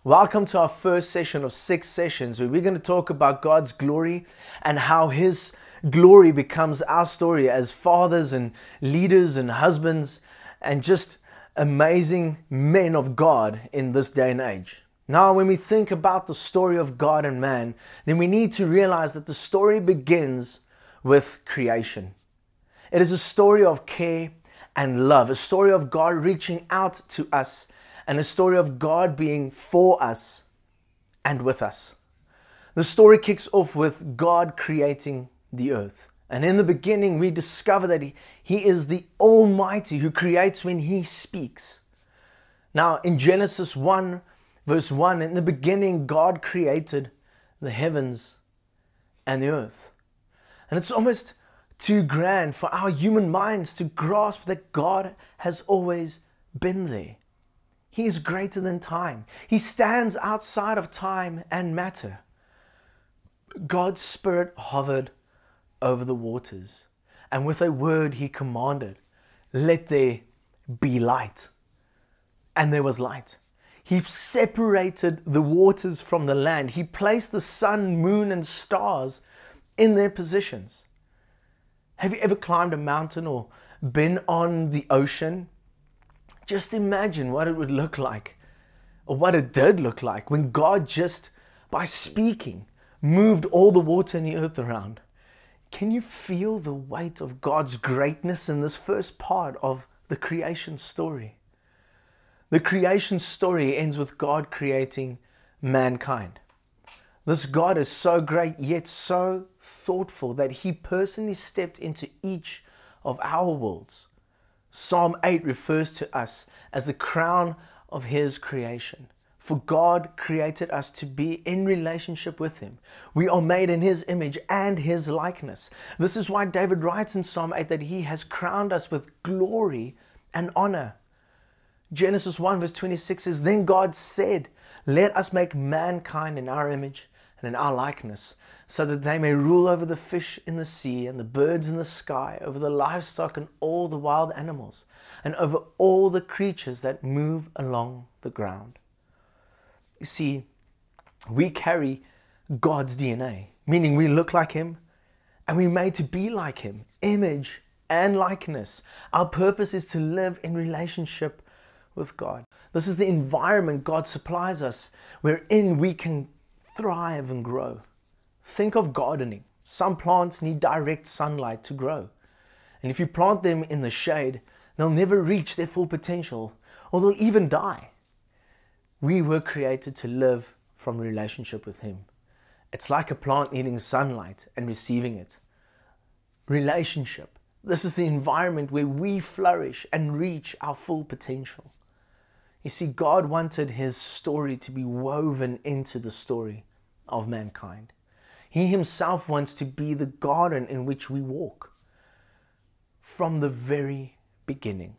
Welcome to our first session of 6 sessions where we're going to talk about God's glory and how His glory becomes our story as fathers and leaders and husbands and just amazing men of God in this day and age. Now, when we think about the story of God and man, then we need to realize that the story begins with creation. It is a story of care and love, a story of God reaching out to us, and a story of God being for us and with us. The story kicks off with God creating the earth. And in the beginning, we discover that He is the Almighty who creates when He speaks. Now, in Genesis 1, verse 1, in the beginning, God created the heavens and the earth. And it's almost too grand for our human minds to grasp that God has always been there. He is greater than time. He stands outside of time and matter. God's Spirit hovered over the waters, and with a word He commanded, "Let there be light." And there was light. He separated the waters from the land. He placed the sun, moon, and stars in their positions. Have you ever climbed a mountain or been on the ocean? Just imagine what it would look like, or what it did look like, when God just, by speaking, moved all the water in the earth around. Can you feel the weight of God's greatness in this first part of the creation story? The creation story ends with God creating mankind. This God is so great, yet so thoughtful, that He personally stepped into each of our worlds. Psalm 8 refers to us as the crown of His creation. For God created us to be in relationship with Him. We are made in His image and His likeness. This is why David writes in Psalm 8 that He has crowned us with glory and honor. Genesis 1 verse 26 says, "Then God said, let us make mankind in our image and in our likeness, so that they may rule over the fish in the sea and the birds in the sky, over the livestock and all the wild animals, and over all the creatures that move along the ground." You see, we carry God's DNA, meaning we look like Him and we're made to be like Him, image and likeness. Our purpose is to live in relationship with God. This is the environment God supplies us, wherein we can thrive and grow. Think of gardening. Some plants need direct sunlight to grow. And if you plant them in the shade, they'll never reach their full potential, or they'll even die. We were created to live from relationship with Him. It's like a plant needing sunlight and receiving it. Relationship. This is the environment where we flourish and reach our full potential. You see, God wanted His story to be woven into the story of mankind. He Himself wants to be the garden in which we walk. From the very beginning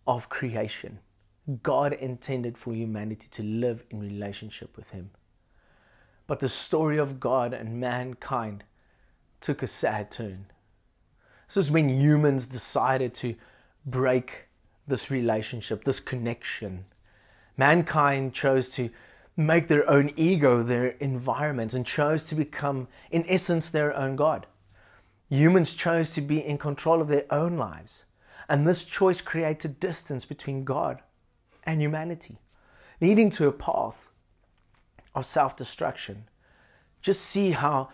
of creation, God intended for humanity to live in relationship with Him. But the story of God and mankind took a sad turn. This is when humans decided to break this relationship, this connection. Mankind chose to make their own ego their environment and chose to become, in essence, their own God. Humans chose to be in control of their own lives, and this choice created distance between God and humanity, leading to a path of self-destruction. Just see how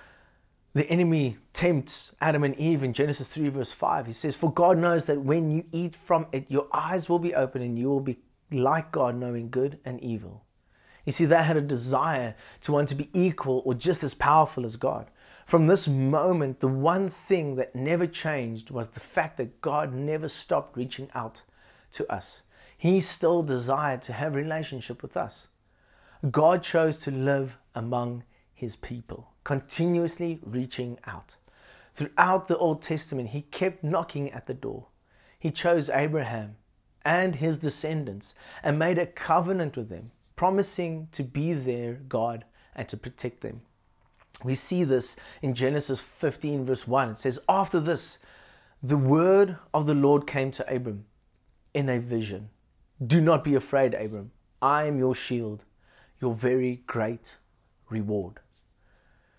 the enemy tempts Adam and Eve in Genesis 3 verse 5. He says, "For God knows that when you eat from it, your eyes will be open and you will be like God, knowing good and evil." You see, they had a desire to want to be equal or just as powerful as God. From this moment, the one thing that never changed was the fact that God never stopped reaching out to us. He still desired to have a relationship with us. God chose to live among His people, continuously reaching out. Throughout the Old Testament, He kept knocking at the door. He chose Abraham and his descendants and made a covenant with them, promising to be their God and to protect them. We see this in Genesis 15 verse 1. It says, "After this, The word of the Lord came to Abram in a vision. Do not be afraid, Abram. I am your shield, your very great reward.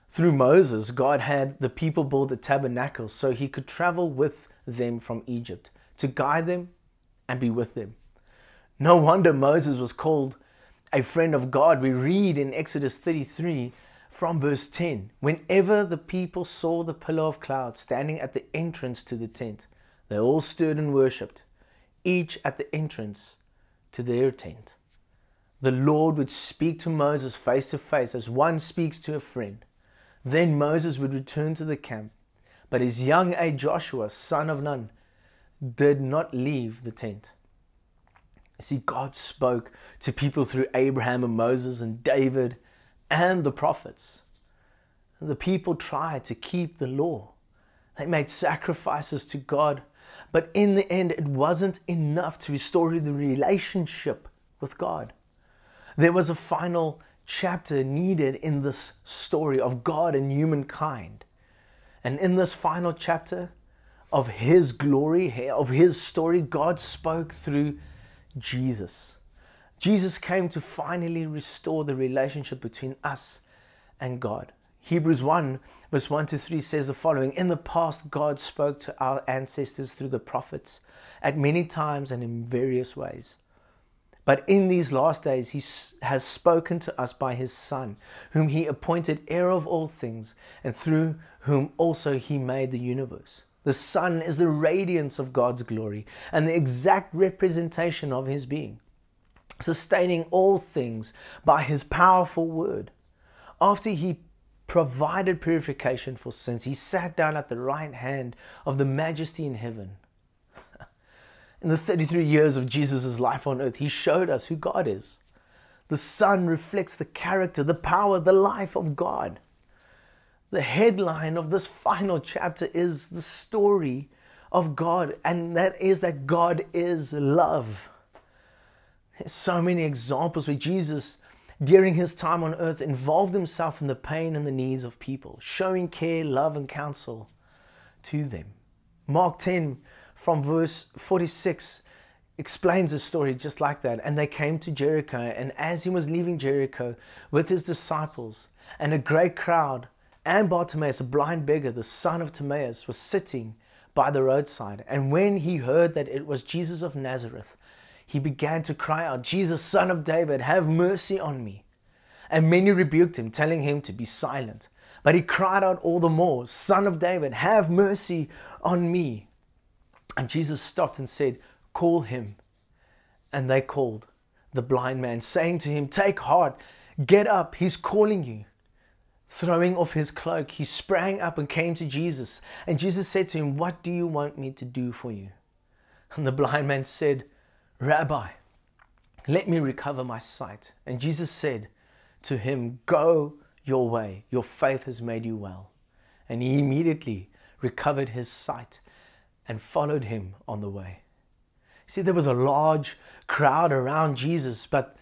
Through Moses, God had the people build a tabernacle so he could travel with them from Egypt to guide them and be with them. No wonder Moses was called a friend of God. We read in Exodus 33 from verse 10, whenever the people saw the pillar of cloud standing at the entrance to the tent, they all stood and worshipped, each at the entrance to their tent. The Lord would speak to Moses face to face as one speaks to a friend. Then Moses would return to the camp, but his young aide Joshua, son of Nun, did not leave the tent. See, God spoke to people through Abraham and Moses and David and the prophets. The people tried to keep the law. They made sacrifices to God, but in the end, it wasn't enough to restore the relationship with God. There was a final chapter needed in this story of God and humankind. And in this final chapter of His glory, of His story, God spoke through Jesus. Jesus came to finally restore the relationship between us and God. Hebrews 1 verse 1 to 3 says the following: in the past, God spoke to our ancestors through the prophets at many times and in various ways. But in these last days, He has spoken to us by His Son, whom He appointed heir of all things, and through whom also He made the universe. The Son is the radiance of God's glory and the exact representation of His being, sustaining all things by His powerful word. After He provided purification for sins, He sat down at the right hand of the Majesty in heaven. In the 33 years of Jesus' life on earth, He showed us who God is. The Son reflects the character, the power, the life of God. The headline of this final chapter is the story of God, and that is that God is love. There's so many examples where Jesus, during His time on earth, involved Himself in the pain and the needs of people, showing care, love, and counsel to them. Mark 10 from verse 46 explains a story just like that. And they came to Jericho, and as He was leaving Jericho with His disciples and a great crowd, and Bartimaeus, a blind beggar, the son of Timaeus, was sitting by the roadside. And when he heard that it was Jesus of Nazareth, he began to cry out, "Jesus, Son of David, have mercy on me." And many rebuked him, telling him to be silent. But he cried out all the more, "Son of David, have mercy on me." And Jesus stopped and said, "Call him." And they called the blind man, saying to him, "Take heart, get up, he's calling you." Throwing off his cloak, he sprang up and came to Jesus. And Jesus said to him, "What do you want me to do for you?" And the blind man said, "Rabbi, let me recover my sight." And Jesus said to him, "Go your way, your faith has made you well." And he immediately recovered his sight and followed Him on the way. See, there was a large crowd around Jesus, but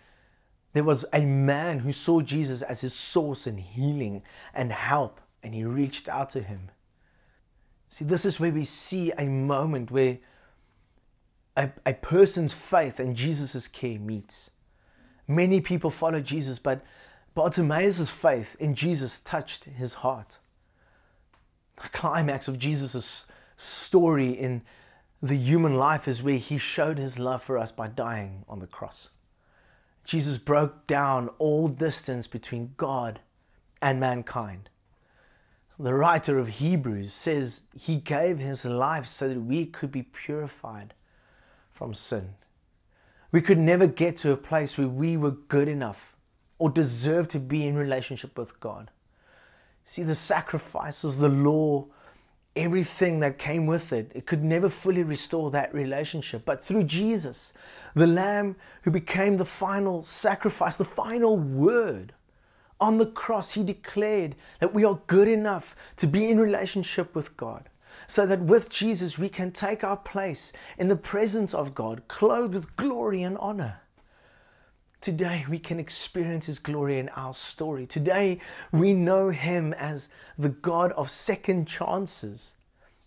there was a man who saw Jesus as his source and healing and help, and he reached out to Him. See, this is where we see a moment where a person's faith and Jesus' care meets. Many people followed Jesus, but Bartimaeus' faith in Jesus touched his heart. The climax of Jesus' story in the human life is where He showed His love for us by dying on the cross. Jesus broke down all distance between God and mankind. The writer of Hebrews says He gave His life so that we could be purified from sin. We could never get to a place where we were good enough or deserved to be in relationship with God. See, the sacrifices, the law, everything that came with it, it could never fully restore that relationship. But through Jesus, the Lamb who became the final sacrifice, the final word on the cross, He declared that we are good enough to be in relationship with God. So that with Jesus, we can take our place in the presence of God, clothed with glory and honor. Today, we can experience His glory in our story. Today, we know Him as the God of second chances.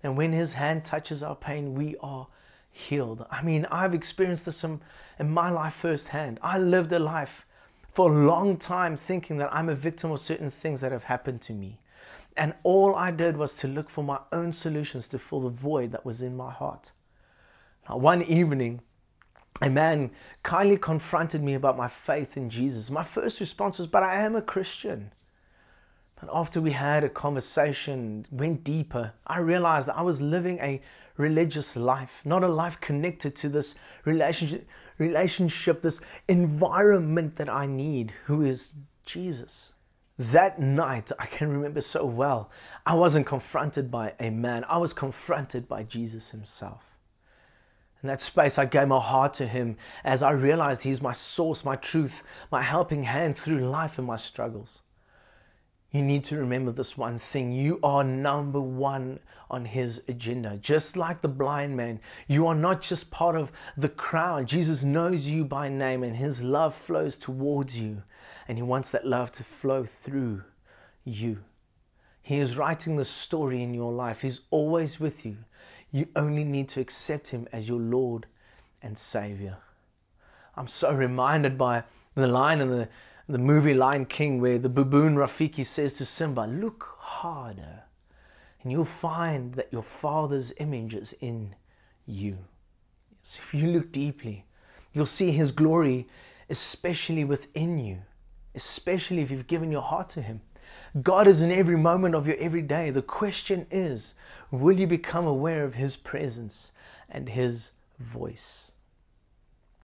And when His hand touches our pain, we are healed. I mean, I've experienced this in my life firsthand. I lived a life for a long time thinking that I'm a victim of certain things that have happened to me. And all I did was to look for my own solutions to fill the void that was in my heart. Now, one evening, a man kindly confronted me about my faith in Jesus. My first response was, but I am a Christian. But after we had a conversation, went deeper, I realized that I was living a religious life, not a life connected to this relationship, this environment that I need, who is Jesus. That night, I can remember so well, I wasn't confronted by a man. I was confronted by Jesus Himself. In that space, I gave my heart to Him as I realized He's my source, my truth, my helping hand through life and my struggles. You need to remember this one thing. You are number one on His agenda. Just like the blind man, you are not just part of the crowd. Jesus knows you by name and His love flows towards you. And He wants that love to flow through you. He is writing the story in your life. He's always with you. You only need to accept Him as your Lord and Savior. I'm so reminded by the line in the movie Lion King where the baboon Rafiki says to Simba, look harder and you'll find that your father's image is in you. So if you look deeply, you'll see His glory, especially within you, especially if you've given your heart to Him. God is in every moment of your everyday. The question is, will you become aware of His presence and His voice?